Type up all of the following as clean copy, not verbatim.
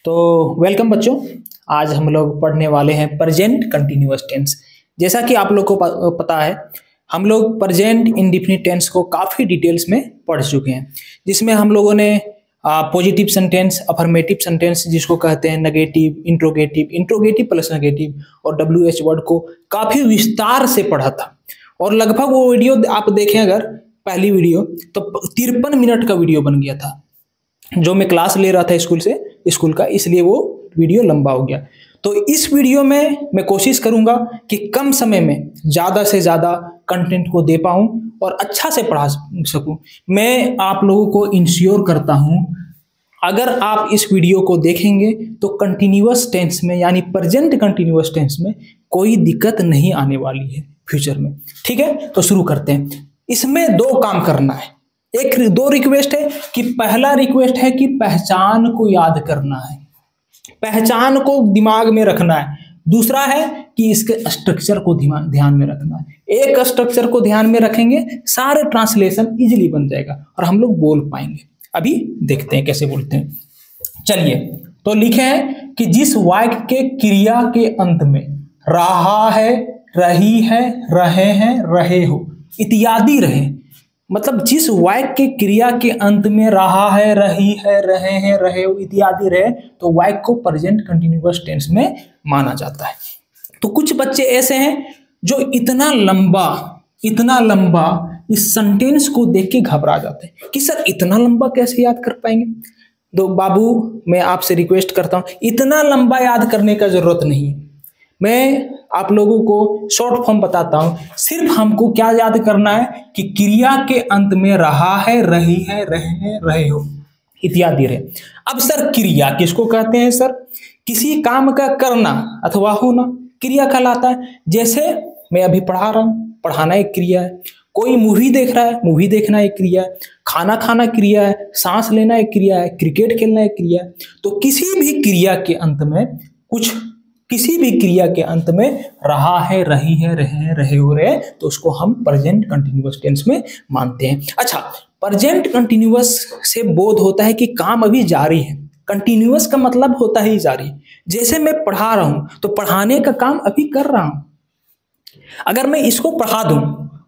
तो वेलकम बच्चों। आज हम लोग पढ़ने वाले हैं प्रेजेंट कंटिन्यूअस टेंस। जैसा कि आप लोग को पता है, हम लोग प्रेजेंट इंडेफिनिट टेंस को काफ़ी डिटेल्स में पढ़ चुके हैं, जिसमें हम लोगों ने पॉजिटिव सेंटेंस, अफर्मेटिव सेंटेंस जिसको कहते हैं, negative, interrogative, interrogative plus negative और WH वर्ड को काफ़ी विस्तार से पढ़ा था। और लगभग वो वीडियो आप देखें अगर पहली वीडियो तो 53 मिनट का वीडियो बन गया था, जो मैं क्लास ले रहा था स्कूल का, इसलिए वो वीडियो लंबा हो गया। तो इस वीडियो में मैं कोशिश करूंगा कि कम समय में ज़्यादा से ज़्यादा कंटेंट को दे पाऊँ और अच्छा से पढ़ा सकूं। मैं आप लोगों को इंश्योर करता हूं, अगर आप इस वीडियो को देखेंगे तो कंटिन्यूअस टेंस में यानी प्रेजेंट कंटिन्यूअस टेंस में कोई दिक्कत नहीं आने वाली है फ्यूचर में। ठीक है, तो शुरू करते हैं। इसमें दो काम करना है। दो रिक्वेस्ट है कि पहला रिक्वेस्ट है कि पहचान को याद करना है, पहचान को दिमाग में रखना है। दूसरा है कि इसके स्ट्रक्चर को ध्यान में रखना है। एक स्ट्रक्चर को ध्यान में रखेंगे, सारे ट्रांसलेशन इजीली बन जाएगा और हम लोग बोल पाएंगे। अभी देखते हैं कैसे बोलते हैं। चलिए, तो लिखे हैं कि जिस वाक्य के क्रिया के अंत में रहा है, रही है, रहे हैं, रहे हो इत्यादि रहे, मतलब जिस वाक्य के क्रिया के अंत में रहा है, रही है, रहे हैं, रहे हो इत्यादि रहे, तो वाक्य को प्रेजेंट कंटिन्यूअस टेंस में माना जाता है। तो कुछ बच्चे ऐसे हैं जो इतना लंबा इस सेंटेंस को देख के घबरा जाते हैं कि सर इतना लंबा कैसे याद कर पाएंगे। तो बाबू, मैं आपसे रिक्वेस्ट करता हूं, इतना लंबा याद करने का जरूरत नहीं है। मैं आप लोगों को शॉर्ट फॉर्म बताता हूं। सिर्फ हमको क्या याद करना है कि क्रिया के अंत में रहा है, रही है, रहे हैं, रहे हो इत्यादि रहे। अब सर क्रिया किसको कहते हैं? सर किसी काम का करना अथवा होना क्रिया कहलाता है। जैसे मैं अभी पढ़ा रहा हूं, पढ़ाना एक क्रिया है। कोई मूवी देख रहा है, मूवी देखना एक क्रिया है। खाना खाना क्रिया है, सांस लेना एक क्रिया है, क्रिकेट खेलना एक क्रिया है। तो किसी भी क्रिया के अंत में रहा है, रही है, रहे हैं, रहे हो रहे, तो उसको हम प्रेजेंट कंटिन्यूअस टेंस में मानते हैं। अच्छा, प्रेजेंट कंटिन्यूअस से बोध होता है कि काम अभी जारी है। कंटिन्यूअस का मतलब होता है जारी। जैसे मैं पढ़ा रहा हूं तो पढ़ाने का काम अभी कर रहा हूं। अगर मैं इसको पढ़ा दूं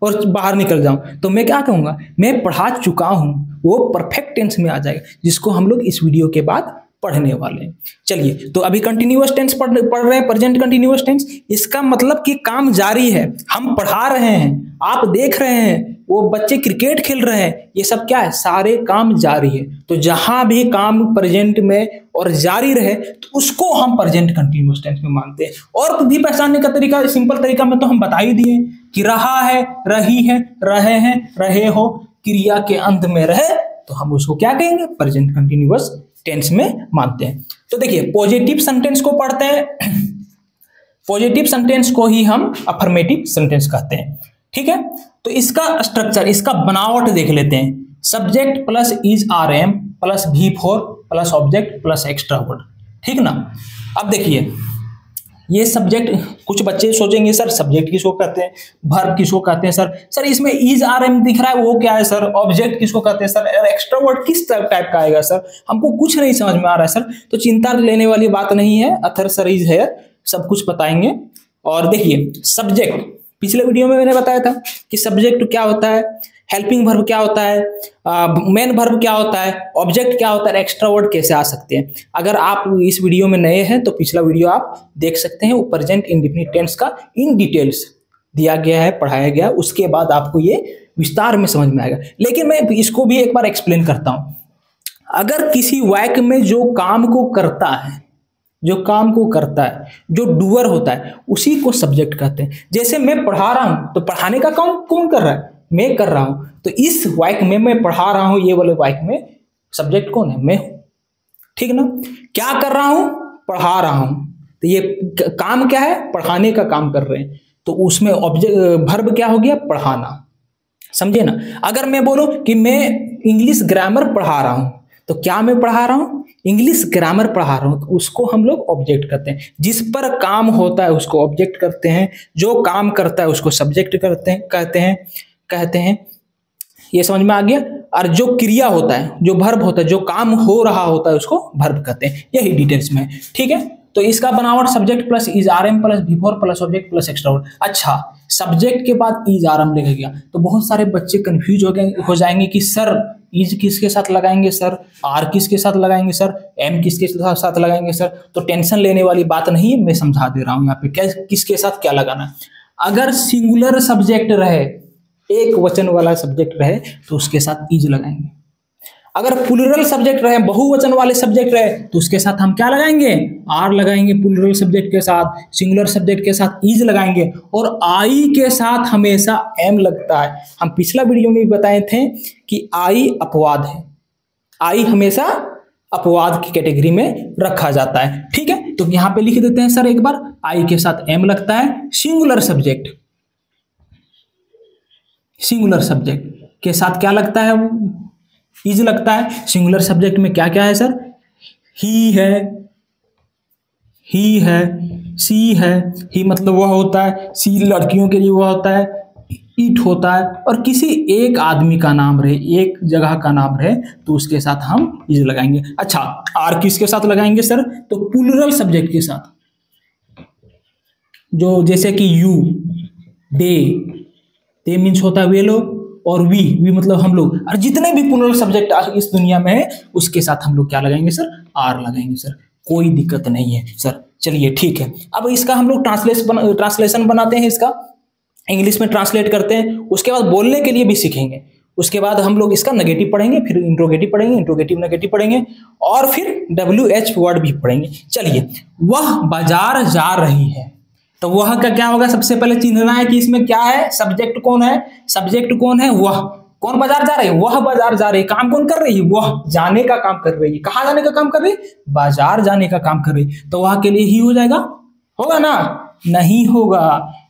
और बाहर निकल जाऊं तो मैं क्या कहूंगा? मैं पढ़ा चुका हूं। वो परफेक्ट टेंस में आ जाएगा, जिसको हम लोग इस वीडियो के बाद पढ़ने वाले हैं। चलिए, तो अभी कंटिन्यूअस टेंस पढ़ रहे हैं, प्रेजेंट कंटिन्यूअस टेंस। इसका मतलब कि काम जारी है, हम पढ़ा रहे हैं, आप देख रहे हैं, वो बच्चे क्रिकेट खेल रहे हैं, ये सब क्या है? सारे काम जारी है। तो जहां भी काम प्रेजेंट में और जारी रहे तो उसको हम प्रेजेंट कंटिन्यूअस टेंस में मानते हैं। और भी पहचानने का तरीका, सिंपल तरीका में तो हम बता ही दिए कि रहा है, रही है, रहे हैं, रहे हो क्रिया के अंत में रहे, तो हम उसको क्या कहेंगे? प्रेजेंट कंटिन्यूअस टेंस में मानते हैं। तो देखिए, पॉजिटिव सेंटेंस को पढ़ते हैं। पॉजिटिव सेंटेंस को ही हम अफर्मेटिव सेंटेंस कहते हैं। ठीक है, तो इसका स्ट्रक्चर, इसका बनावट देख लेते हैं। Subject plus is RM plus V4 plus object plus extra word. ठीक ना? अब देखिए, ये सब्जेक्ट, कुछ बच्चे सोचेंगे सर सब्जेक्ट किसको कहते हैं, वर्ब किसको कहते हैं, सर इसमें इज RM दिख रहा है, वो क्या है सर, ऑब्जेक्ट किसको कहते हैं सर, एक्स्ट्रा वर्ड किस टाइप का आएगा सर, हमको कुछ नहीं समझ में आ रहा है सर। तो चिंता लेने वाली बात नहीं है, अथर सर इज है, सब कुछ बताएंगे। और देखिए, सब्जेक्ट, पिछले वीडियो में मैंने बताया था कि सब्जेक्ट क्या होता है, हेल्पिंग वर्ब क्या होता है, मेन वर्ब क्या होता है, ऑब्जेक्ट क्या होता है, एक्स्ट्रा वर्ड कैसे आ सकते हैं। अगर आप इस वीडियो में नए हैं तो पिछला वीडियो आप देख सकते हैं, वो प्रेजेंट इंडेफिनिट टेंस का इन डिटेल्स दिया गया है, पढ़ाया गया, उसके बाद आपको ये विस्तार में समझ में आएगा। लेकिन मैं इसको भी एक बार एक्सप्लेन करता हूं। अगर किसी वाक्य में जो काम को करता है, जो डूअर होता है, उसी को सब्जेक्ट कहते हैं। जैसे मैं पढ़ा रहा हूं तो पढ़ाने का काम कौन कर रहा है? मैं कर रहा हूं। तो इस वाक्य में मैं पढ़ा रहा हूं, ये वाले वाक्य में सब्जेक्ट कौन है? मैं हूं। ठीक ना? क्या कर रहा हूं? पढ़ा रहा हूं। तो ये काम क्या है? पढ़ाने का काम कर रहे हैं, तो उसमें ऑब्जेक्ट वर्ब क्या हो गया? पढ़ाना। समझे ना? अगर मैं बोलूं कि मैं इंग्लिश ग्रामर पढ़ा रहा हूं, तो क्या मैं पढ़ा रहा हूं? इंग्लिश ग्रामर पढ़ा रहा हूं, तो उसको हम लोग ऑब्जेक्ट कहते हैं। जिस पर काम होता है उसको ऑब्जेक्ट करते हैं, जो काम करता है उसको सब्जेक्ट कहते हैं। ये समझ में आ गया? और जो क्रिया होता है, जो वर्ब होता है, जो काम हो रहा होता है उसको वर्ब कहते हैं। यही डिटेल्स में है, ठीक है। तो इसका बनावट subject plus is RM plus before plus object plus extra verb. अच्छा, सब्जेक्ट के बाद इज आरएम लगेगा तो बहुत सारे बच्चे कंफ्यूज हो जाएंगे कि सर इज किसके साथ लगाएंगे सर, आर किसके साथ लगाएंगे सर, एम किसके साथ लगाएंगे सर। तो टेंशन लेने वाली बात नहीं है, मैं समझा दे रहा हूं यहाँ पे क्या किसके साथ क्या लगाना है। अगर सिंगुलर सब्जेक्ट रहे, एक वचन वाला सब्जेक्ट रहे तो उसके साथ इज लगाएंगे। अगर प्लूरल सब्जेक्ट रहे, बहुवचन वाले सब्जेक्ट रहे तो उसके साथ हम क्या लगाएंगे, आर लगाएंगे प्लूरल सब्जेक्ट के साथ, सिंगुलर सब्जेक्ट के साथ इज लगाएंगे, और आई के साथ हमेशा एम लगता है। हम पिछला वीडियो में भी बताए थे कि आई अपवाद है, आई हमेशा अपवाद की कैटेगरी में रखा जाता है, ठीक है। तो यहां पे लिख देते हैं सर एक बार, आई के साथ एम लगता है, सिंगुलर सब्जेक्ट, सिंगुलर सब्जेक्ट के साथ क्या लगता है, इज लगता है। सिंगुलर सब्जेक्ट में क्या क्या है सर, ही है, ही है, सी है, ही मतलब वह होता है, सी लड़कियों के लिए वह होता है, इट होता है, और किसी एक आदमी का नाम रहे, एक जगह का नाम रहे तो उसके साथ हम इज लगाएंगे। अच्छा, आर किसके साथ लगाएंगे सर, तो प्लूरल सब्जेक्ट के साथ, जो जैसे कि यू, दे मीन्स होता है वे लोग, और वी मतलब हम लोग, और जितने भी प्लूरल सब्जेक्ट इस दुनिया में है उसके साथ हम लोग क्या लगाएंगे सर, आर लगाएंगे सर, कोई दिक्कत नहीं है सर। चलिए ठीक है, अब इसका हम लोग ट्रांसलेशन बनाते हैं, इसका इंग्लिश में ट्रांसलेट करते हैं, उसके बाद बोलने के लिए भी सीखेंगे, उसके बाद हम लोग इसका नेगेटिव पढ़ेंगे, फिर इंट्रोगेटिव पढ़ेंगे, इंट्रोगेटिव नेगेटिव पढ़ेंगे, और फिर WH वर्ड भी पढ़ेंगे। चलिए, वह बाजार जा रही है, तो वह का क्या होगा, सबसे पहले चिन्हना है कि इसमें क्या है, सब्जेक्ट कौन है, सब्जेक्ट कौन है, वह, कौन बाजार जा रही है, वह बाजार जा रही है, काम कौन कर रही है, वह जाने का काम कर रही है, कहाँ जाने का काम कर रही है, बाजार जाने का काम कर रही है, तो वह के लिए ही हो जाएगा, होगा ना, नहीं होगा,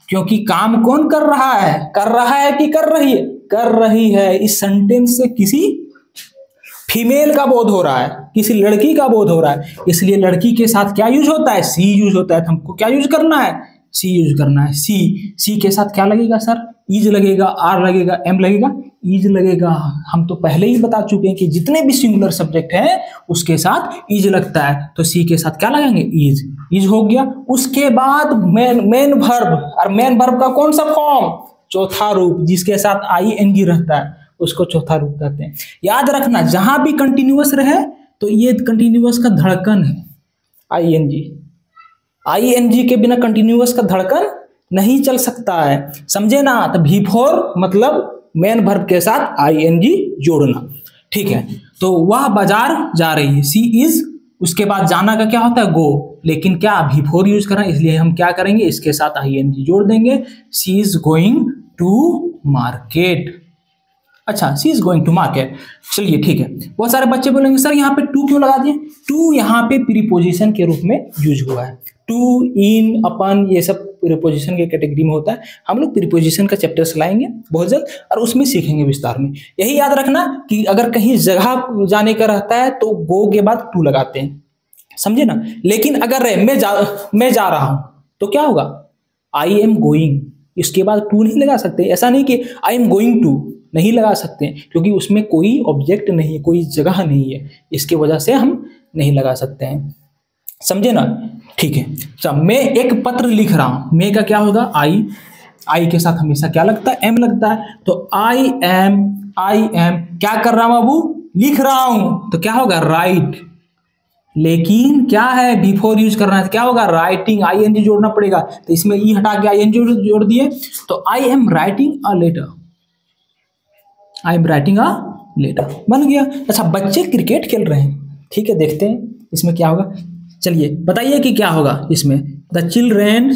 क्योंकि काम कौन कर रहा है कि कर रही है, कर रही है। इस सेंटेंस से किसी फीमेल का बोध हो रहा है, किसी लड़की का बोध हो रहा है, इसलिए लड़की के साथ क्या यूज होता है, सी यूज होता है। तो हमको क्या यूज करना है, सी यूज करना है। सी के साथ क्या लगेगा सर, इज लगेगा, आर लगेगा, एम लगेगा, इज लगेगा। हम तो पहले ही बता चुके हैं कि जितने भी सिंगुलर सब्जेक्ट हैं उसके साथ इज लगता है, तो सी के साथ क्या लगाएंगे, इज हो गया। उसके बाद मेन वर्ब, और मेन वर्ब का कौन सा फॉर्म, चौथा रूप, जिसके साथ ING रहता है उसको चौथा रूप कहते हैं। याद रखना, जहां भी कंटिन्यूअस रहे तो ये कंटिन्यूअस का धड़कन है, ING के बिना कंटिन्यूअस का धड़कन नहीं चल सकता है, समझे ना। तो बिफोर मतलब मेन वर्ब के साथ ING जोड़ना, ठीक है। तो वह बाजार जा रही है, सी इज, उसके बाद जाना का क्या होता है, गो, लेकिन क्या बिफोर यूज कर रहे हैं, इसलिए हम क्या करेंगे, इसके साथ ING जोड़ देंगे, सी इज गोइंग टू मार्केट। अच्छा, सी इज गोइंग टू मार्केट, चलिए ठीक है। बहुत सारे बच्चे बोलेंगे सर यहाँ पे टू क्यों लगा दिए, टू यहाँ पे प्रीपोजिशन के रूप में यूज हुआ है, टू, इन, अपन, ये सब प्रीपोजिशन के कैटेगरी में होता है। हम लोग प्रीपोजिशन का चैप्टर्स लाएंगे बहुत जल्द और उसमें सीखेंगे विस्तार में। यही याद रखना कि अगर कहीं जगह जाने का रहता है तो गो के बाद टू लगाते हैं, समझे ना। लेकिन अगर मैं जा रहा हूं तो क्या होगा, आई एम गोइंग, इसके बाद टू नहीं लगा सकते। ऐसा नहीं कि आई एम गोइंग टू, नहीं लगा सकते क्योंकि उसमें कोई ऑब्जेक्ट नहीं है, कोई जगह नहीं है, इसके वजह से हम नहीं लगा सकते हैं, समझे ना। ठीक है, अच्छा, मैं एक पत्र लिख रहा हूं, मैं का क्या होगा, आई के साथ हमेशा क्या लगता है, एम लगता है। तो आई एम क्या कर रहा हूं बाबू, लिख रहा हूं, तो क्या होगा, राइट। लेकिन क्या है, बिफोर यूज करना है तो क्या होगा, राइटिंग, ING जोड़ना पड़ेगा। तो इसमें ई हटा के ING जोड़ दिए, तो I am writing a letter, I am writing a letter बन गया। अच्छा, बच्चे क्रिकेट खेल रहे हैं, ठीक है, देखते हैं इसमें क्या होगा। चलिए बताइए कि क्या होगा इसमें, द चिल्ड्रेन,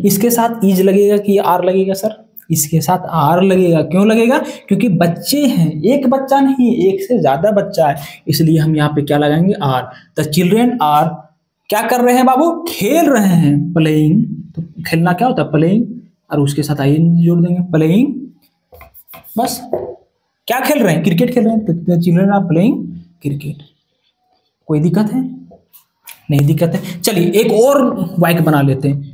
इसके साथ इज लगेगा कि आर लगेगा सर, इसके साथ आर लगेगा। क्यों लगेगा, क्योंकि बच्चे हैं, एक बच्चा नहीं, एक से ज्यादा बच्चा है, इसलिए हम यहाँ पे क्या लगाएंगे, आर। द चिल्ड्रेन आर क्या कर रहे हैं बाबू, खेल रहे हैं, प्लेइंग। तो खेलना क्या होता है, प्लेइंग, और उसके साथ ING जोड़ देंगे, प्लेइंग, बस। क्या खेल रहे हैं, क्रिकेट खेल रहे हैं, तो चिल्ड्रेन आर प्लेइंग क्रिकेट। कोई दिक्कत है, नहीं दिक्कत है। चलिए एक और वाक्य बना लेते हैं,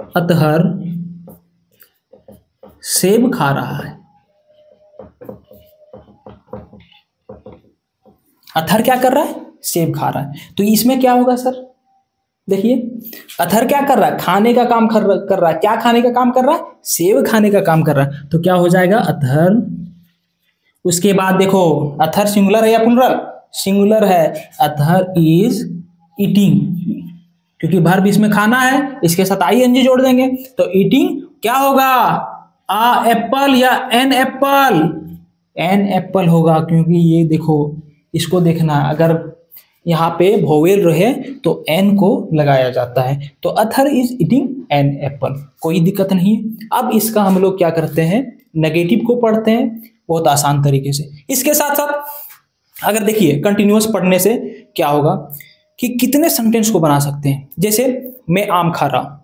अतहर सेब खा रहा है। अथर क्या कर रहा है? सेब खा रहा है। तो इसमें क्या होगा सर? देखिए, अथर क्या कर रहा है? खाने का काम कर रहा है। क्या खाने का काम कर रहा है? सेब खाने का काम कर रहा है। तो क्या हो जाएगा? अथर। उसके बाद देखो, अथर सिंगुलर है या प्लूरल? सिंगुलर है। अथर इज ईटिंग, क्योंकि वर्ब इसमें खाना है, इसके साथ आईएनजी जोड़ देंगे तो ईटिंग क्या होगा? आ एप्पल या एन एप्पल? एन एप्पल होगा, क्योंकि ये देखो, इसको देखना, अगर यहाँ पे वोवेल रहे तो एन को लगाया जाता है। तो Arthur is eating an apple, कोई दिक्कत नहीं। अब इसका हम लोग क्या करते हैं? नेगेटिव को पढ़ते हैं बहुत आसान तरीके से। इसके साथ साथ अगर देखिए, कंटिन्यूअस पढ़ने से क्या होगा कि कितने सेंटेंस को बना सकते हैं। जैसे मैं आम खा रहा हूं,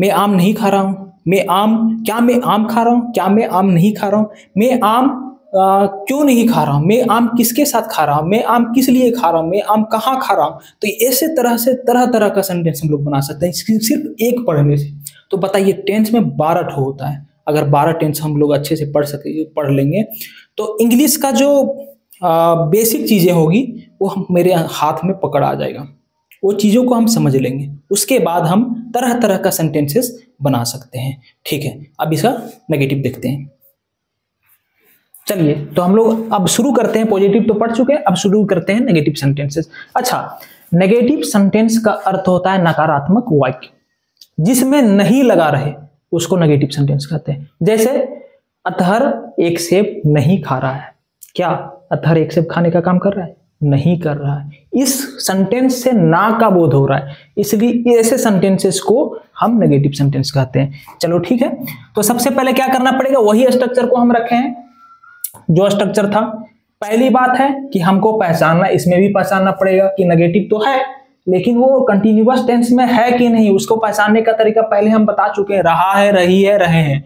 मैं आम नहीं खा रहा हूं, मैं आम, क्या मैं आम खा रहा हूं, क्या मैं आम नहीं खा रहा हूं, मैं आम क्यों नहीं खा रहा हूं, मैं आम किसके साथ खा रहा हूं, मैं आम किस लिए खा रहा हूं, मैं आम कहाँ खा रहा हूं। तो ऐसे तरह से तरह तरह का सेंटेंस हम लोग बना सकते हैं सिर्फ एक पढ़ने से। तो बताइए, टेंस में 12 ठो होता है। अगर 12 टेंस हम लोग अच्छे से पढ़ लेंगे तो इंग्लिश का जो बेसिक चीजें होगी वो मेरे हाथ में पकड़ आ जाएगा, वो चीजों को हम समझ लेंगे। उसके बाद हम तरह तरह का सेंटेंसेस बना सकते हैं। ठीक है, अब इसका नेगेटिव देखते हैं। चलिए, तो हम लोग अब शुरू करते हैं। पॉजिटिव तो पढ़ चुके हैं, अब शुरू करते हैं नेगेटिव सेंटेंसेस। अच्छा, नेगेटिव सेंटेंस का अर्थ होता है नकारात्मक वाक्य, जिसमें नहीं लगा रहे उसको नेगेटिव सेंटेंस कहते हैं। जैसे अतहर एक सेब नहीं खा रहा है। क्या अतहर एक सेब खाने का काम कर रहा है? नहीं कर रहा है। इस सेंटेंस से ना का बोध हो रहा है, इसलिए ऐसे सेंटेंसेस को हम नेगेटिव सेंटेंस कहते हैं। चलो ठीक है, तो सबसे पहले क्या करना पड़ेगा? वही स्ट्रक्चर को हम रखे हैं जो स्ट्रक्चर था। पहली बात है कि हमको पहचानना, इसमें भी पहचानना पड़ेगा कि नेगेटिव तो है लेकिन वो कंटिन्यूअस टेंस में है कि नहीं, उसको पहचानने का तरीका पहले हम बता चुके हैं। रहा है, रही है, रहे हैं,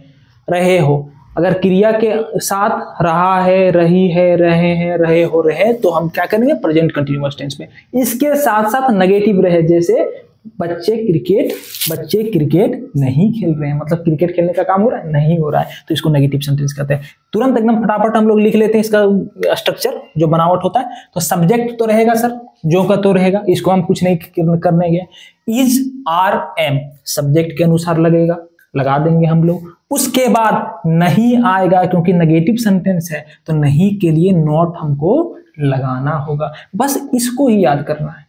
रहे हो। अगर क्रिया के साथ रहा है, रही है, रहे हैं, रहे हो, रहे, तो हम क्या करेंगे? प्रेजेंट कंटिन्यूअस टेंस में। इसके साथ साथ नेगेटिव रहे, जैसे बच्चे क्रिकेट नहीं खेल रहे हैं, मतलब क्रिकेट खेलने का काम हो रहा है? नहीं हो रहा है, तो इसको नेगेटिव सेंटेंस कहते हैं। तुरंत एकदम फटाफट हम लोग लिख लेते हैं इसका स्ट्रक्चर जो बनावट होता है। तो सब्जेक्ट तो रहेगा सर, जो का तो रहेगा, इसको हम कुछ नहीं करने गए। इज, आर, एम सब्जेक्ट के अनुसार लगेगा, लगा देंगे हम लोग। उसके बाद नहीं आएगा, क्योंकि नेगेटिव सेंटेंस है तो नहीं के लिए नॉट हमको लगाना होगा। बस इसको ही याद करना है,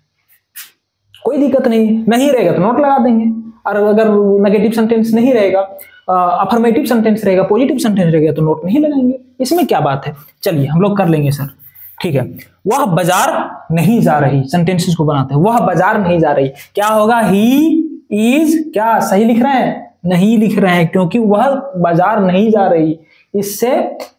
कोई दिक्कत नहीं रहेगा तो नॉट लगा देंगे। और अगर नेगेटिव सेंटेंस नहीं रहेगा, अफर्मेटिव सेंटेंस रहेगा, पॉजिटिव सेंटेंस रहेगा तो नॉट नहीं लगाएंगे। इसमें क्या बात है? चलिए हम लोग कर लेंगे सर। ठीक है, वह बाजार नहीं जा रही, सेंटेंसेस को बनाते हैं। वह बाजार नहीं जा रही, क्या होगा? ही इज, क्या सही लिख रहे हैं? नहीं लिख रहे हैं, क्योंकि वह बाजार नहीं जा रही। इससे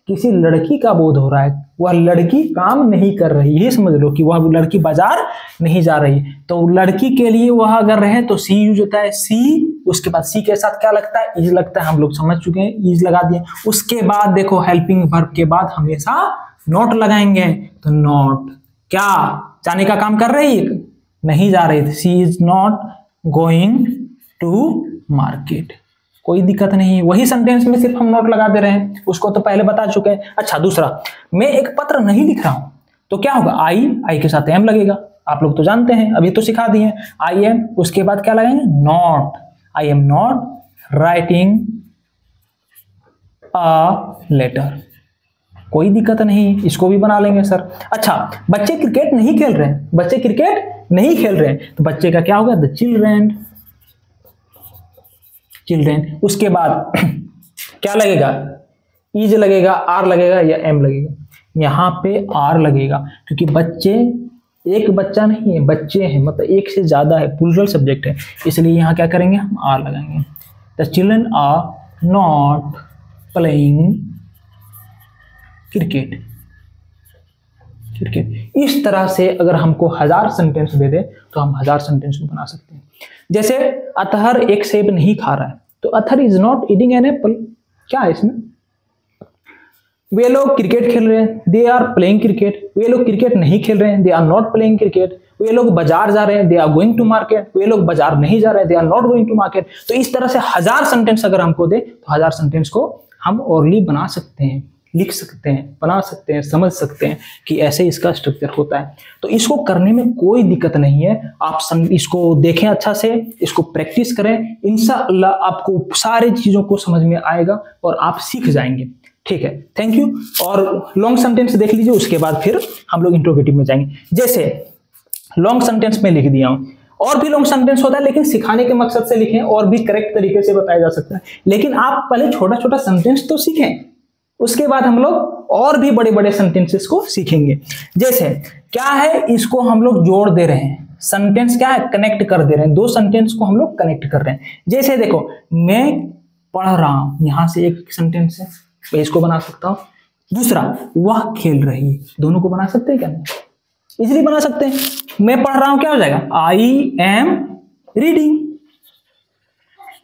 किसी लड़की का बोध हो रहा है, वह लड़की काम नहीं कर रही। ये समझ लो कि वह लड़की बाजार नहीं जा रही। तो लड़की के लिए वह अगर रहे तो सी यूज होता है, सी। उसके बाद सी के साथ क्या लगता है? इज लगता है। हम लोग समझ चुके हैं, इज लगा दिए। उसके बाद देखो, हेल्पिंग वर्ब के बाद हमेशा नॉट लगाएंगे। तो नॉट, क्या जाने का काम कर रही? नहीं जा रही। She is not going to market, कोई दिक्कत नहीं। वही सेंटेंस में सिर्फ हम नोट लगा दे रहे हैं, उसको तो पहले बता चुके हैं। अच्छा, दूसरा, मैं एक पत्र नहीं लिख रहा हूं, तो क्या होगा? आई के साथ एम लगेगा, आप लोग तो जानते हैं, अभी तो सिखा दिए। आई एम, उसके बाद क्या लगाएंगे? Not. I am not writing a letter, कोई दिक्कत नहीं, इसको भी बना लेंगे सर। अच्छा, बच्चे क्रिकेट नहीं खेल रहे हैं, बच्चे क्रिकेट नहीं खेल रहे हैं, तो बच्चे का क्या होगा? The children. उसके बाद क्या लगेगा? इज लगेगा, आर लगेगा या एम लगेगा? यहाँ पे आर लगेगा, क्योंकि बच्चे, एक बच्चा नहीं है, बच्चे हैं, मतलब एक से ज्यादा है, प्लूरल सब्जेक्ट है, इसलिए यहाँ क्या करेंगे? हम आर लगाएंगे। The children are not playing cricket. इस तरह से अगर हमको 1000 सेंटेंस दे दे तो हम 1000 सेंटेंस को बना सकते हैं। जैसे अतहर एक सेब नहीं खा रहा है, तो Athar is not eating an apple. क्या है इसमें? वे लोग क्रिकेट खेल रहे हैं, दे आर प्लेइंग क्रिकेट। वे लोग क्रिकेट नहीं खेल रहे हैं, they are not playing cricket. वे लोग बाजार जा रहे हैं, they are going to market. वे लोग बाजार नहीं जा रहे हैं, they are not going to market. तो इस तरह से 1000 सेंटेंस अगर हमको दे तो 1000 सेंटेंस को हम ओरली बना सकते हैं, लिख सकते हैं, बना सकते हैं, समझ सकते हैं कि ऐसे इसका स्ट्रक्चर होता है। तो इसको करने में कोई दिक्कत नहीं है। आप इसको देखें अच्छा से, इसको प्रैक्टिस करें, इंशाअल्लाह आपको सारी चीज़ों को समझ में आएगा और आप सीख जाएंगे। ठीक है, थैंक यू। और लॉन्ग सेंटेंस देख लीजिए, उसके बाद फिर हम लोग इंट्रोगेटिव में जाएंगे। जैसे लॉन्ग सेंटेंस में लिख दिया हूं, और भी लॉन्ग सेंटेंस होता है लेकिन सिखाने के मकसद से लिखें और भी करेक्ट तरीके से बताया जा सकता है। लेकिन आप पहले छोटा छोटा सेंटेंस तो सीखें, उसके बाद हम लोग और भी बड़े बड़े सेंटेंसेस को सीखेंगे। जैसे क्या है, इसको हम लोग जोड़ दे रहे हैं, सेंटेंस क्या है, कनेक्ट कर दे रहे हैं, दो सेंटेंस को हम लोग कनेक्ट कर रहे हैं। जैसे देखो, मैं पढ़ रहा हूं, यहां से एक सेंटेंस है, मैं इसको बना सकता हूं। दूसरा, वह खेल रही है, दोनों को बना सकते हैं क्या? इजीली बना सकते हैं। मैं पढ़ रहा हूं, क्या हो जाएगा, आई एम रीडिंग,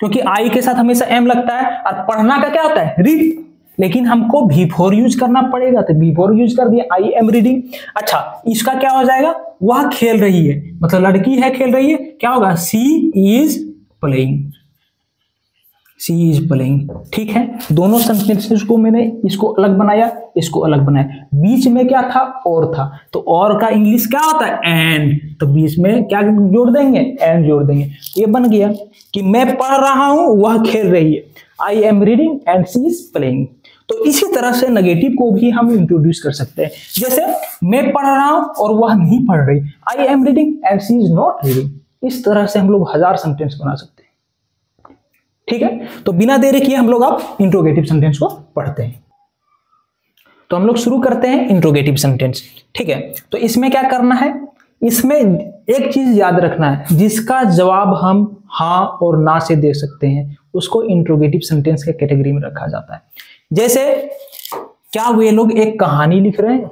क्योंकि आई के साथ हमेशा एम लगता है, और पढ़ना का क्या होता है, रीड, लेकिन हमको बिफोर यूज करना पड़ेगा, तो बिफोर यूज कर दिया, आई एम रीडिंग। अच्छा, इसका क्या हो जाएगा, वह खेल रही है, मतलब लड़की है, खेल रही है, क्या होगा, she is playing, she is playing. ठीक है, दोनों सेंटेंसेस को मैंने इसको अलग बनाया, इसको अलग बनाया। बीच में क्या था, और था, तो और का इंग्लिश क्या होता है, एंड, तो बीच में क्या जोड़ देंगे, एंड जोड़ देंगे। ये बन गया कि मैं पढ़ रहा हूं, वह खेल रही है, I am reading and she is playing. तो इसी तरह से नेगेटिव को भी हम इंट्रोड्यूस कर सकते हैं। जैसे मैं पढ़ रहा हूं और वह नहीं पढ़ रही, I am reading and she is not reading. इस तरह से हम लोग 1000 सेंटेंस बना सकते हैं। ठीक है, तो बिना देरी किए हम लोग अब इंट्रोगेटिव सेंटेंस को पढ़ते हैं। तो हम लोग शुरू करते हैं इंट्रोगेटिव सेंटेंस। ठीक है, तो इसमें क्या करना है, इसमें एक चीज याद रखना है, जिसका जवाब हम हाँ और ना से दे सकते हैं उसको इंट्रोगेटिव सेंटेंस के कैटेगरी में रखा जाता है। जैसे क्या वे लोग एक कहानी लिख रहे हैं,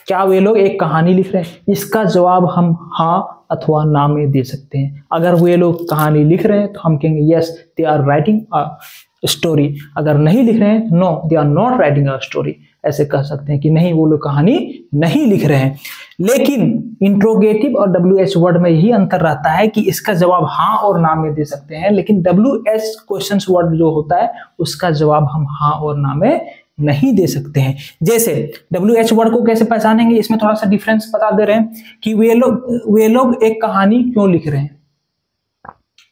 क्या वे लोग एक कहानी लिख रहे हैं, इसका जवाब हम हाँ अथवा ना में दे सकते हैं। अगर वे लोग कहानी लिख रहे हैं तो हम कहेंगे yes they are writing a story, अगर नहीं लिख रहे हैं no they are not writing a story, ऐसे कह सकते हैं कि नहीं वो लोग कहानी नहीं लिख रहे हैं। लेकिन इंट्रोगेटिव और WH वर्ड में यही अंतर रहता है कि इसका जवाब हाँ और ना में दे सकते हैं, लेकिन WH क्वेश्चंस वर्ड जो होता है उसका जवाब हम हाँ और ना में नहीं दे सकते हैं। जैसे WH वर्ड को कैसे पहचानेंगे, इसमें थोड़ा सा डिफरेंस बता दे रहे हैं कि वे लोग एक कहानी क्यों लिख रहे हैं,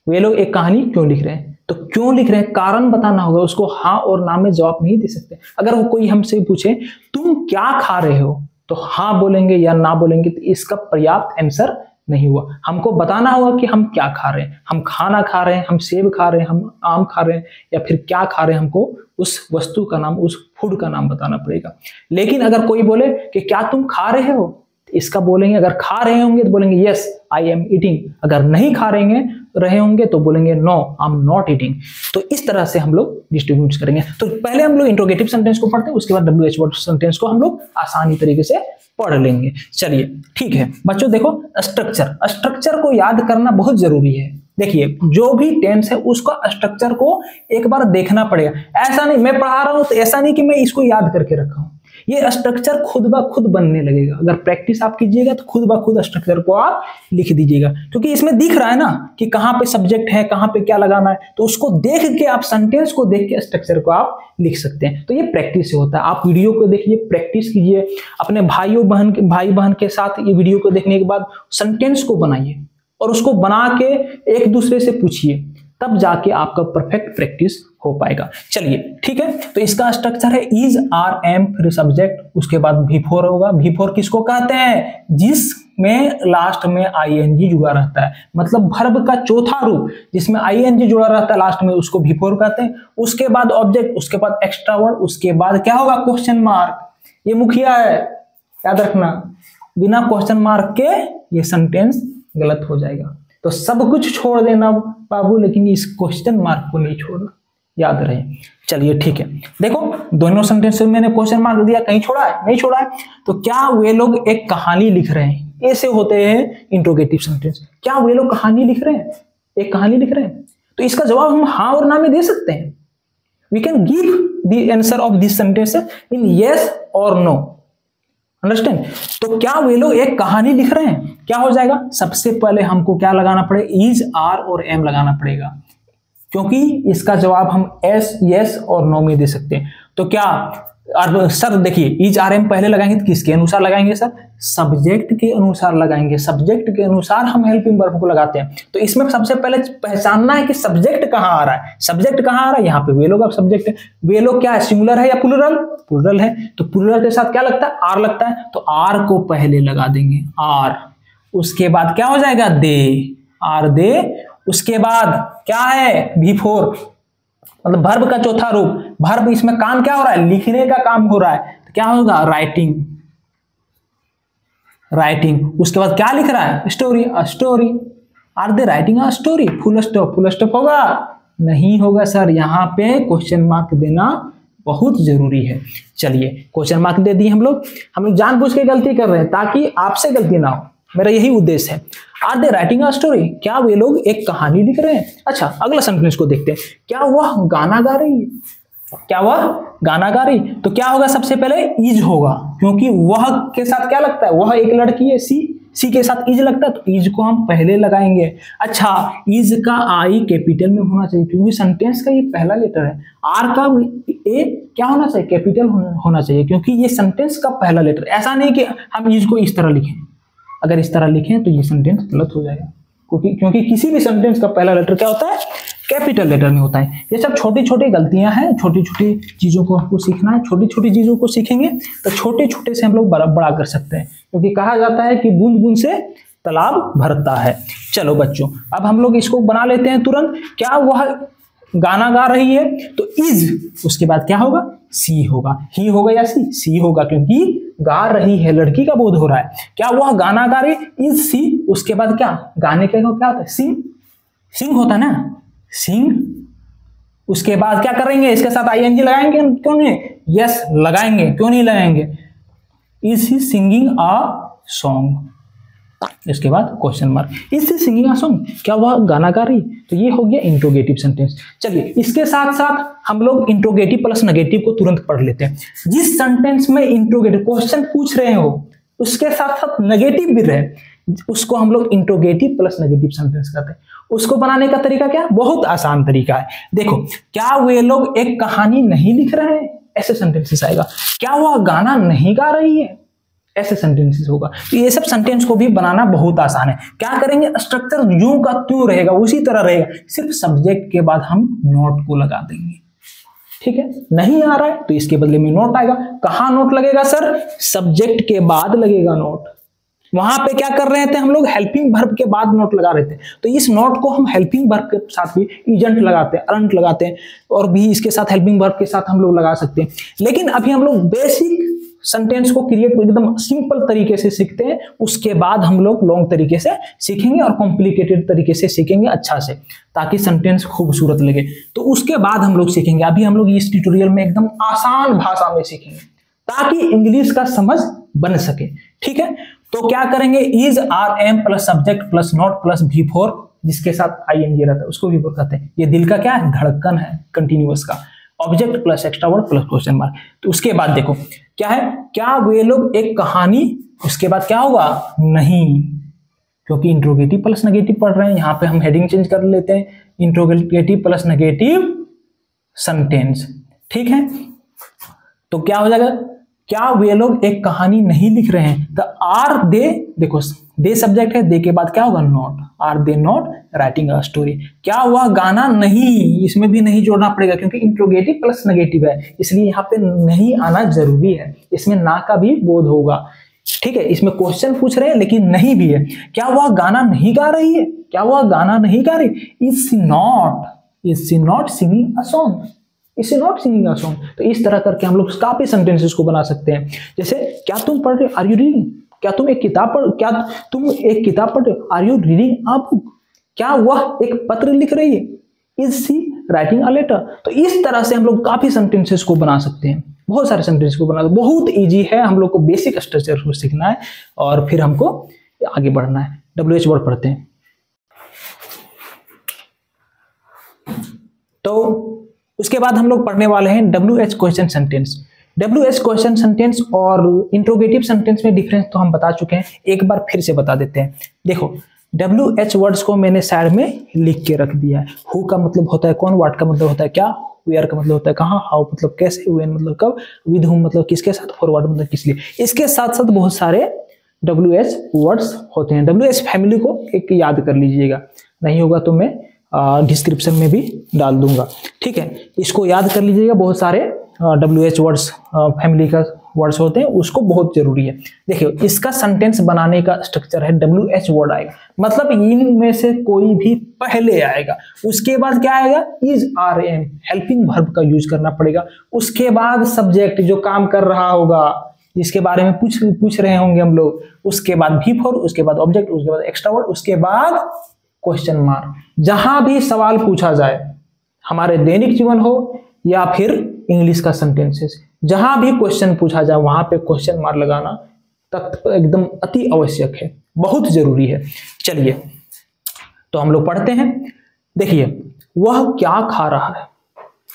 वे लोग एक कहानी क्यों लिख रहे हैं, तो क्यों लिख रहे हैं कारण बताना होगा, उसको हाँ और ना में जवाब नहीं दे सकते। अगर वो कोई हमसे पूछे तुम क्या खा रहे हो, तो हाँ बोलेंगे या ना बोलेंगे तो इसका पर्याप्त आंसर नहीं हुआ। हमको बताना होगा कि हम क्या खा रहे हैं, हम खाना खा रहे हैं, हम सेब खा रहे हैं, हम आम खा रहे हैं, या फिर क्या खा रहे हैं, हमको उस वस्तु का नाम, उस फूड का नाम बताना पड़ेगा। लेकिन अगर कोई बोले कि क्या तुम खा रहे हो, तो इसका बोलेंगे, अगर खा रहे होंगे तो बोलेंगे यस आई एम ईटिंग, अगर नहीं खा रहे होंगे तो बोलेंगे no I am not eating. तो इस तरह से हम लोग डिस्ट्रीब्यूट करेंगे। तो पहले हम लोग इंट्रोगेटिव सेंटेंस को पढ़ते हैं, उसके बाद WH वर्ड सेंटेंस को हम लोग आसानी तरीके से पढ़ लेंगे। चलिए ठीक है बच्चों, देखो स्ट्रक्चर को याद करना बहुत जरूरी है। देखिए जो भी टेंस है उसका स्ट्रक्चर को एक बार देखना पड़ेगा। ऐसा नहीं मैं पढ़ा रहा हूं तो ऐसा नहीं कि मैं इसको याद करके रखा हूं, ये स्ट्रक्चर खुद ब खुद बनने लगेगा। अगर प्रैक्टिस आप कीजिएगा तो खुद ब खुद स्ट्रक्चर को आप लिख दीजिएगा, क्योंकि इसमें दिख रहा है ना कि कहाँ पे सब्जेक्ट है, कहाँ पे क्या लगाना है, तो उसको देख के आप सेंटेंस को देख के स्ट्रक्चर को आप लिख सकते हैं। तो ये प्रैक्टिस से होता है। आप वीडियो को देखिए, प्रैक्टिस कीजिए, अपने भाई बहन के साथ ये वीडियो को देखने के बाद सेंटेंस को बनाइए और उसको बना के एक दूसरे से पूछिए, तब जाके आपका परफेक्ट प्रैक्टिस हो पाएगा। चलिए ठीक है, तो इसका स्ट्रक्चर है इज आर एम फिर सब्जेक्ट, उसके बाद V4 होगा। V4 किसको कहते हैं, जिसमें लास्ट में ING जुड़ा रहता है, मतलब वर्ब का चौथा रूप जिसमें ING जुड़ा रहता है लास्ट में, उसको V4 कहते हैं। उसके बाद ऑब्जेक्ट, उसके बाद एक्स्ट्रा वर्ड, उसके बाद क्या होगा, क्वेश्चन मार्क। ये मुखिया है, याद रखना, बिना क्वेश्चन मार्क के ये सेंटेंस गलत हो जाएगा। तो सब कुछ छोड़ देना बाबू, लेकिन इस क्वेश्चन मार्क को नहीं छोड़ना, याद रहे। चलिए ठीक है, देखो दोनों सेंटेंस में मैंने क्वेश्चन मार्क दिया, कहीं छोड़ा है, नहीं छोड़ा है। तो क्या वे लोग एक कहानी लिख रहे हैं, ऐसे होते हैं इंट्रोगेटिव सेंटेंस। क्या वे लोग कहानी लिख रहे हैं, एक कहानी लिख रहे हैं, तो इसका जवाब हम हाँ और ना में दे सकते हैं। We can give the answer of this sentence in yes और नो, अंडरस्टैंड। तो क्या वे लोग एक कहानी लिख रहे हैं, क्या हो जाएगा, सबसे पहले हमको क्या लगाना पड़ेगा, इज आर और एम लगाना पड़ेगा, क्योंकि इसका जवाब हम यस और नो में दे सकते हैं। तो क्या और सर देखिए इज आर एम पहले लगाएंगे तो किसके अनुसार लगाएंगे सर? सब्जेक्ट के अनुसार लगाएंगे। सब्जेक्ट के अनुसार हम हेल्पिंग वर्ब को लगाते हैं। तो इसमें सबसे पहले पहचानना है कि सब्जेक्ट कहाँ आ रहा है। सब्जेक्ट कहाँ आ रहा है? यहाँ पे वे लोग अब सब्जेक्ट है। वे लोग क्या है? सिंगुलर है या प्लूरल? प्लूरल है। तो प्लूरल के साथ क्या लगता है? आर लगता है। तो आर को पहले लगा देंगे, आर। उसके बाद क्या हो जाएगा? दे, आर दे। उसके बाद क्या है? V4 मतलब वर्ब का चौथा रूप। वर्ब इसमें काम क्या हो रहा है? लिखने का काम हो रहा है। तो क्या होगा? Writing, writing. उसके बाद क्या लिख रहा है? Story, a story. Are they writing a story? Full stop. Full stop होगा? नहीं होगा सर। यहाँ पे क्वेश्चन मार्क देना बहुत जरूरी है। चलिए क्वेश्चन मार्क दे दिए हम लोग जानबूझ के गलती कर रहे हैं ताकि आपसे गलती ना हो, मेरा यही उद्देश्य है। Are they writing a story? क्या वे लोग एक कहानी लिख रहे हैं? अच्छा अगला सेंटेंस को देखते हैं। क्या वह गाना गा रही है? क्या वह गाना गा रही? तो क्या होगा? सबसे पहले इज होगा, क्योंकि वह के साथ क्या लगता है? वह एक लड़की है, सी के साथ इज लगता है, तो इज को हम पहले लगाएंगे। अच्छा इज का आई कैपिटल में होना चाहिए क्योंकि सेंटेंस का ये पहला लेटर है। आर का ए क्या होना चाहिए? कैपिटल होना चाहिए क्योंकि ये सेंटेंस का पहला लेटर। ऐसा नहीं कि हम इज को इस तरह लिखें। अगर इस तरह लिखें तो ये सेंटेंस गलत हो जाएगा, क्योंकि किसी भी सेंटेंस का पहला लेटर क्या होता है? कैपिटल लेटर में होता है। ये सब छोटी छोटी गलतियां हैं, छोटी छोटी चीजों को हमको सीखना है। छोटी छोटी चीजों को सीखेंगे तो छोटे छोटे से हम लोग बड़ा कर सकते हैं, क्योंकि कहा जाता है कि बूंद बूंद से तालाब भरता है। चलो बच्चों अब हम लोग इसको बना लेते हैं तुरंत। क्या वह गाना गा रही है? तो इज, उसके बाद क्या होगा? सी होगा। ही होगा या सी होगा, क्योंकि गा रही है, लड़की का बोध हो रहा है। क्या वह गाना गा रही? Is she. उसके बाद क्या? गाने के क्या होता है? सिंग, सिंग होता है ना, सिंग। उसके बाद क्या करेंगे? इसके साथ आईएनजी लगाएंगे? क्यों नहीं? यस लगाएंगे। क्यों नहीं लगाएंगे? Is he singing a song? इसके बाद question mark. Is he singing a song? क्या वह गाना गा रही? तो ये हो गया इंट्रोगेटिव सेंटेंस। चलिए इसके साथ साथ हम लोग इंट्रोगेटिव प्लस नेगेटिव को तुरंत पढ़ लेते हैं। जिस सेंटेंस में इंट्रोगेटिव क्वेश्चन पूछ रहे हो उसके साथ साथ नेगेटिव भी रहे, उसको हम लोग इंट्रोगेटिव प्लस नेगेटिव सेंटेंस कहते हैं। उसको बनाने का तरीका क्या? बहुत आसान तरीका है। देखो, क्या वे लोग एक कहानी नहीं लिख रहे हैं? ऐसे सेंटेंसेस आएगा। क्या वह गाना नहीं गा रही है? ऐसे सेंटेंसेस होगा। तो ये सब सेंटेंस को भी बनाना बहुत आसान है। क्या करेंगे? स्ट्रक्चर यूं का त्यों रहेगा, उसी तरह रहेगा, सिर्फ सब्जेक्ट के बाद हम नोट को लगा देंगे। ठीक है, नहीं आ रहा है तो इसके बदले में नोट आएगा। कहां नोट लगेगा सर? सब्जेक्ट के बाद लगेगा नोट। वहां पे क्या कर रहे थे हम लोग? हेल्पिंग वर्ब के बाद नोट लगा रहे थे। तो इस नोट को हम हेल्पिंग वर्ब के साथ भी इजेंट लगाते हैं, अरंट लगाते हैं, और भी इसके साथ हेल्पिंग वर्ब के साथ हम लोग लगा सकते हैं। लेकिन अभी हम लोग बेसिक सेंटेंस को क्रिएट एकदम सिंपल तरीके से सीखते हैं, उसके बाद हम लोग लॉन्ग तरीके से सीखेंगे और कॉम्प्लिकेटेड तरीके से सीखेंगे अच्छा से, ताकि सेंटेंस खूबसूरत लगे। तो उसके बाद हम लोग सीखेंगे। अभी हम लोग इस ट्यूटोरियल में एकदम आसान भाषा में सीखेंगे ताकि इंग्लिश का समझ बन सके। ठीक है, तो क्या करेंगे? Is are am plus subject plus not plus V4, जिसके साथ आईएनजी रहता है उसको V4 कहते हैं। ये दिल का क्या है? धड़कन है, कंटिन्यूअस का। Object plus extra word plus question mark. तो उसके बाद देखो क्या है? क्या वे लोग एक कहानी, उसके बाद क्या होगा? नहीं, क्योंकि इंट्रोगेटिव प्लस नेगेटिव पढ़ रहे हैं। यहां पे हम हेडिंग चेंज कर लेते हैं, इंट्रोगेटिव प्लस नेगेटिव सेंटेंस। ठीक है, तो क्या हो जाएगा? क्या वे लोग एक कहानी नहीं लिख रहे हैं? तो आर दे, देखो दे सब्जेक्ट है, दे के बाद क्या होगा? Not. Are they not writing a story? क्या वह गाना नहीं, इसमें भी नहीं जोड़ना पड़ेगा क्योंकि इंट्रोगेटिव प्लस नेगेटिव है, इसलिए यहाँ पे नहीं आना जरूरी है। इसमें ना का भी बोध होगा। ठीक है, इसमें क्वेश्चन पूछ रहे हैं लेकिन नहीं भी है। क्या वह गाना नहीं गा रही है? क्या वह गाना नहीं गा रही? Is she not singing a song? Is she not singing a song? तो इस तरह करके हम लोग काफी सेंटेंसेस को बना सकते हैं। जैसे क्या तुम पढ़ रहे हो? Are you reading? क्या तुम एक किताब पढ़ रहे हो? Are you reading a book? क्या वह एक पत्र लिख रही है? Is she writing a letter? तो इस तरह से हम लोग काफी सेंटेंसेस को बना सकते हैं, बहुत सारे सेंटेंस को बना। बहुत इजी है, हम लोग को बेसिक स्ट्रक्चर को सीखना है और फिर हमको आगे बढ़ना है। WH वर्ड पढ़ते हैं। तो उसके बाद हम लोग पढ़ने वाले हैं WH question sentence. WH question sentence और इंट्रोगेटिव सेंटेंस में डिफरेंस तो हम बता चुके हैं, एक बार फिर से बता देते हैं। देखो WH वर्ड्स को मैंने साइड में लिख के रख दिया है। हु का मतलब होता है कौन, व्हाट का मतलब होता है क्या, वेयर का मतलब होता है कहाँ, हाउ मतलब कैसे, व्हेन मतलब कब, विद हुम मतलब किसके साथ, फॉरवर्ड मतलब किस लिए। इसके साथ साथ बहुत सारे WH वर्ड्स होते हैं। WH फैमिली को एक याद कर लीजिएगा, नहीं होगा तो मैं डिस्क्रिप्शन में भी डाल दूंगा, ठीक है। इसको याद कर लीजिएगा, बहुत सारे WH वर्ड्स फैमिली का वर्ड्स होते हैं, उसको बहुत जरूरी है। देखिए इसका सेंटेंस बनाने का स्ट्रक्चर है WH वर्ड आएगा, मतलब इनमें से कोई भी पहले आएगा, उसके बाद क्या आएगा, is are am helping verb का यूज करना पड़ेगा, उसके बाद सब्जेक्ट जो काम कर रहा होगा जिसके बारे में पूछ रहे होंगे हम लोग, उसके बाद भी फॉर, उसके बाद ऑब्जेक्ट, उसके बाद एक्स्ट्रा वर्ड, उसके बाद क्वेश्चन मार्क। जहां भी सवाल पूछा जाए, हमारे दैनिक जीवन हो या फिर इंग्लिश का सेंटेंसेस, जहां भी क्वेश्चन पूछा जाए वहां पे क्वेश्चन मार्क लगाना तक एकदम अति आवश्यक है, बहुत जरूरी है। चलिए तो हम लोग पढ़ते हैं। देखिए वह क्या खा रहा है,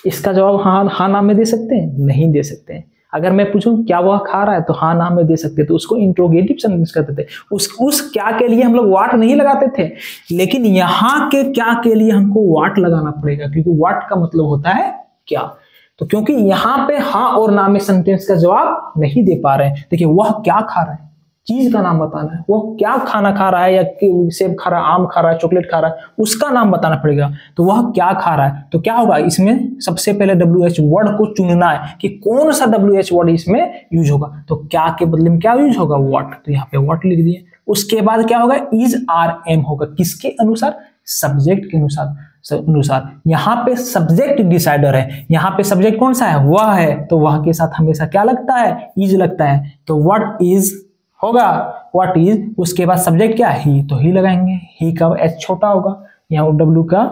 इसका जवाब हाँ नाम में दे सकते हैं, नहीं दे सकते हैं। अगर मैं पूछूं क्या वह खा रहा है तो हाँ नाम में दे सकते, तो उसको इंट्रोगेटिव सेंटेंस कहते थे। उस क्या के लिए हम लोग व्हाट नहीं लगाते थे, लेकिन यहाँ के क्या के लिए हमको व्हाट लगाना पड़ेगा, क्योंकि व्हाट का मतलब होता है क्या। तो क्योंकि यहाँ पे हाँ और ना में सेंटेंस का जवाब नहीं दे पा रहे हैं। देखिए वह क्या खा रहा है, चीज का नाम बताना है, वो क्या खाना खा रहा है, या सेब खा रहा है, आम खा रहा है, चॉकलेट खा रहा है, उसका नाम बताना पड़ेगा। तो वह क्या खा रहा है, तो क्या होगा, इसमें सबसे पहले WH वर्ड को चुनना है कि कौन सा WH वर्ड इसमें यूज होगा। तो क्या के बदले में क्या यूज होगा, व्हाट, तो यहाँ पे व्हाट लिख दिए। उसके बाद क्या होगा, इज आर एम होगा, किसके अनुसार, सब्जेक्ट के अनुसार। यहाँ पे सब्जेक्ट डिसाइडर है, यहाँ पे सब्जेक्ट कौन सा है, वह है, तो वह के साथ हमेशा क्या लगता है, इज लगता है। तो व्हाट इज होगा, व्हाट इज, उसके बाद सब्जेक्ट क्या, ही, तो ही लगाएंगे, ही का एच छोटा होगा, यहाँ W का,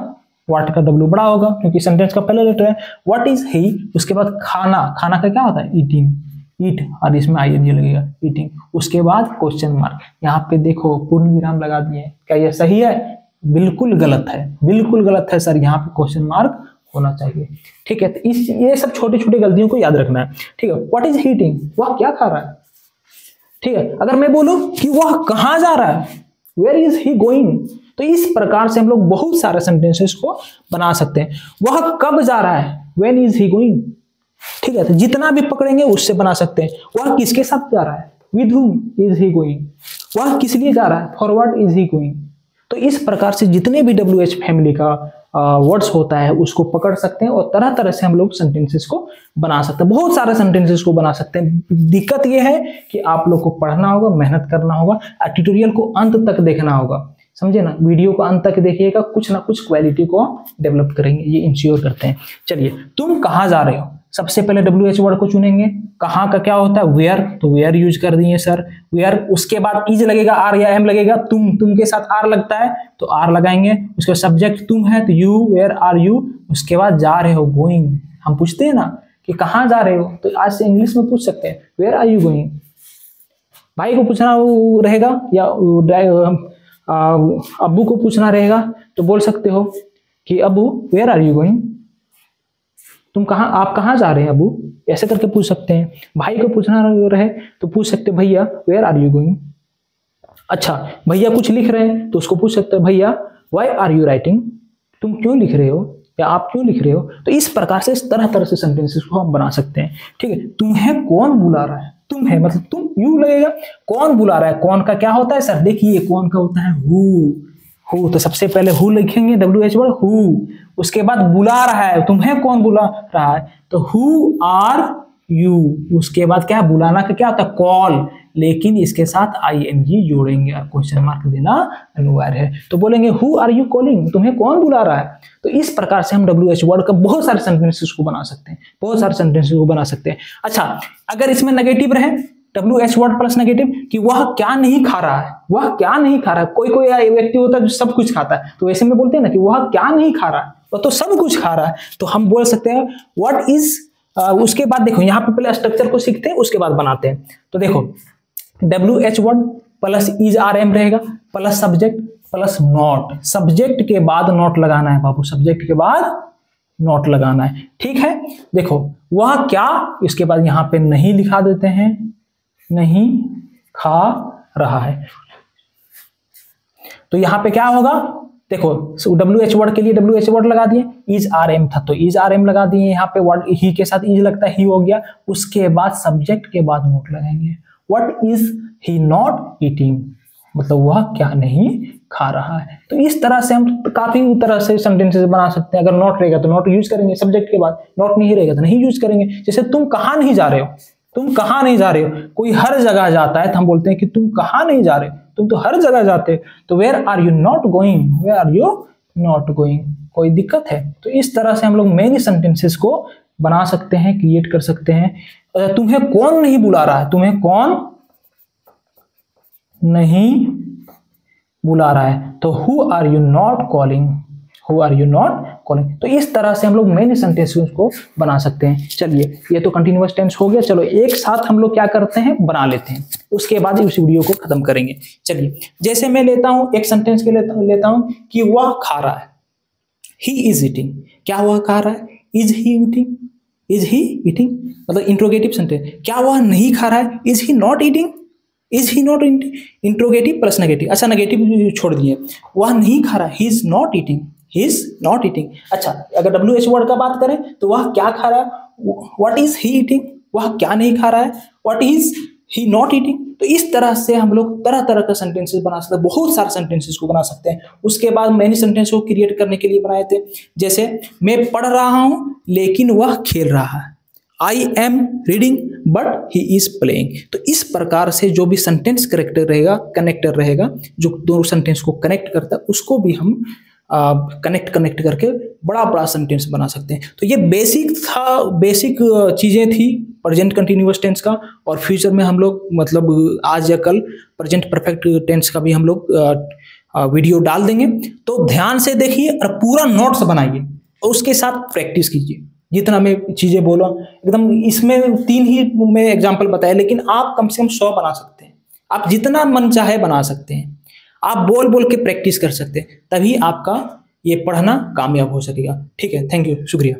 व्हाट का W बड़ा होगा क्योंकि सेंटेंस का पहला लेटर है। व्हाट इज ही, उसके बाद खाना, खाना का क्या होता है, ईटिंग, ईट, और इसमें ING लगेगा, ईटिंग। उसके बाद क्वेश्चन मार्क, यहाँ पे देखो पूर्ण विराम लगा दिए, क्या यह सही है, बिल्कुल गलत है, बिल्कुल गलत है सर, यहाँ पे क्वेश्चन मार्क होना चाहिए, ठीक है। तो ये सब छोटी छोटी गलतियों को याद रखना है, ठीक है। व्हाट इज ईटिंग, वह क्या खा रहा है, ठीक है। अगर मैं बोलूं कि वह कहां जा रहा है, वेयर इज ही गोइंग, तो इस प्रकार से हम लोग बहुत सारे सेंटेंसेस को बना सकते हैं। वह कब जा रहा है, व्हेन इज ही गोइंग, ठीक है। तो जितना भी पकड़ेंगे उससे बना सकते हैं। वह किसके साथ जा रहा है, with whom is he going, वह किस लिए जा रहा है, फॉरवर्ड इज ही गोइंग। तो इस प्रकार से जितने भी WH फैमिली का वर्ड्स होता है उसको पकड़ सकते हैं और तरह तरह से हम लोग सेंटेंसेस को बना सकते हैं, बहुत सारे सेंटेंसेस को बना सकते हैं। दिक्कत यह है कि आप लोग को पढ़ना होगा, मेहनत करना होगा, ट्यूटोरियल को अंत तक देखना होगा, समझे ना, वीडियो को अंत तक देखिएगा, कुछ ना कुछ क्वालिटी को डेवलप करेंगे, ये इंश्योर करते हैं। चलिए, तुम कहाँ जा रहे हो, सबसे पहले WH वर्ड को चुनेंगे। कहाँ का क्या होता है, वेयर, तो वेयर यूज कर दिए सर, वेयर। उसके बाद इज लगेगा, आर या एम लगेगा, तुम के साथ आर लगता है तो आर लगाएंगे। उसके बाद सब्जेक्ट तुम है तो यू, वेयर आर यू। उसके बाद जा रहे हो, गोइंग। हम पूछते हैं ना कि कहाँ जा रहे हो, तो आज से इंग्लिश में पूछ सकते हैं, वेयर आर यू गोइंग। भाई को पूछना रहेगा या अब्बू को पूछना रहेगा तो बोल सकते हो कि अब्बू वेयर आर यू गोइंग, आप कहाँ जा रहे हैं अबू, ऐसे करके पूछ सकते हैं। भाई को पूछना रहे तो पूछ सकते हैं भैया वेयर आर यू गोइंग। अच्छा, भैया कुछ लिख रहे हैं तो उसको पूछ सकते हैं भैया व्हाई आर यू राइटिंग, तुम क्यों लिख रहे हो या आप क्यों लिख रहे हो। तो इस प्रकार से तरह तरह से सेंटेंसेस को हम बना सकते हैं, ठीक है। तुम्हें कौन बुला रहा है, तुम है मतलब तुम, यू लगेगा। कौन बुला रहा है, कौन का क्या होता है सर, देखिए कौन का होता है हु, तो सबसे पहले हु लिखेंगे, WH वर्ड हु। उसके बाद बुला रहा है, तुम्हें कौन बुला रहा है, तो हु आर यू। उसके बाद क्या, बुलाना का क्या होता है, कॉल, लेकिन इसके साथ ING जोड़ेंगे और क्वेश्चन मार्क देना अनिवार्य है। तो बोलेंगे हु आर यू कॉलिंग, तुम्हें कौन बुला रहा है। तो इस प्रकार से हम WH वर्ड का बहुत सारे सेंटेंसेस को बना सकते हैं, बहुत सारे सेंटेंसेस को बना सकते हैं। अच्छा, अगर इसमें नेगेटिव रहे, WH वर्ड प्लस नेगेटिव, कि वह क्या नहीं खा रहा है, वह क्या नहीं खा रहा है। कोई व्यक्ति होता है जो सब कुछ खाता है, तो ऐसे में बोलते हैं ना कि वह क्या नहीं खा रहा है, वह तो सब कुछ खा रहा है। तो हम बोल सकते हैं व्हाट इज, उसके बाद देखो यहाँ पे पहले स्ट्रक्चर को सीखते हैं उसके बाद बनाते हैं। तो देखो WH word plus is are am रहेगा, plus subject plus not. Subject के बाद नॉट लगाना है बाबू, सब्जेक्ट के बाद नॉट लगाना है, ठीक है। देखो वह क्या, इसके बाद यहाँ पे नहीं लिखा देते हैं, नहीं खा रहा है। तो यहाँ पे क्या होगा, देखो WH वर्ड के लिए WH वर्ड लगा दिए, इज RM था तो इज RM लगा दिए, यहाँ पे वर्ड ही के साथ इज लगता है, ही हो गया, उसके बाद सब्जेक्ट के बाद नोट लगाएंगे। What is he not eating, मतलब वह क्या नहीं खा रहा है। तो इस तरह से हम काफी तरह से सेंटेंसेस बना सकते हैं। अगर नॉट रहेगा तो नॉट यूज करेंगे सब्जेक्ट के बाद, नॉट नहीं रहेगा तो नहीं यूज करेंगे। जैसे तुम कहाँ नहीं जा रहे हो, तुम कहाँ नहीं जा रहे हो, कोई हर जगह जाता है तो हम बोलते हैं कि तुम कहाँ नहीं जा रहे हो, तुम तो हर जगह जाते हो, तो where are you not going, where are you not going, कोई दिक्कत है। तो इस तरह से हम लोग मेनी सेंटेंसेस को बना सकते हैं, क्रिएट कर सकते हैं। तुम्हें कौन नहीं बुला रहा है, तुम्हें कौन नहीं बुला रहा है, तो who are you not calling, who are you not calling. तो इस तरह से हम लोग मेनी सेंटेंसेस को बना सकते हैं। चलिए ये तो कंटिन्यूअस टेंस हो गया, चलो एक साथ हम लोग क्या करते हैं, बना लेते हैं, उसके बाद इस वीडियो को खत्म करेंगे। चलिए जैसे मैं लेता हूं एक सेंटेंस के लेता हूं कि वह खा रहा है, ही इज ईटिंग, क्या वह खा रहा है, is he eating, is he eating, मतलब इंट्रोगेटिव सेंटेंस। क्या वह नहीं खा रहा है, is he not eating, is he not interrogative plus negative, अच्छा नेगेटिव छोड़ दिए, वह नहीं खा रहा है, he is not eating, he is not eating. अच्छा अगर WH वर्ड का बात करें तो वह क्या खा रहा है, व्हाट इज ही ईटिंग, वह क्या नहीं खा रहा है, what is he not eating. तो इस तरह से हम लोग तरह तरह का सेंटेंसेस बना सकते हैं, बहुत सारे सेंटेंसेस को बना सकते हैं। उसके बाद मैंने सेंटेंस को क्रिएट करने के लिए बनाए थे, जैसे मैं पढ़ रहा हूं लेकिन वह खेल रहा है, I am reading but he is playing. तो इस प्रकार से जो भी सेंटेंस करेक्टर रहेगा, कनेक्टर रहेगा, जो दोनों सेंटेंस को कनेक्ट करता है, उसको भी हम कनेक्ट करके बड़ा बड़ा सेंटेंस बना सकते हैं। तो ये बेसिक चीज़ें थी प्रेजेंट कंटिन्यूअस टेंस का। और फ्यूचर में हम लोग मतलब आज या कल प्रेजेंट परफेक्ट टेंस का भी हम लोग वीडियो डाल देंगे। तो ध्यान से देखिए और पूरा नोट्स बनाइए और उसके साथ प्रैक्टिस कीजिए। जितना मैं चीज़ें बोला एकदम, इसमें 3 ही मैं एग्जाम्पल बताया, लेकिन आप कम से कम 100 बना सकते हैं। आप जितना मन चाहे बना सकते हैं, आप बोल बोल के प्रैक्टिस कर सकते हैं, तभी आपका ये पढ़ना कामयाब हो सकेगा। ठीक है, थैंक यू, शुक्रिया।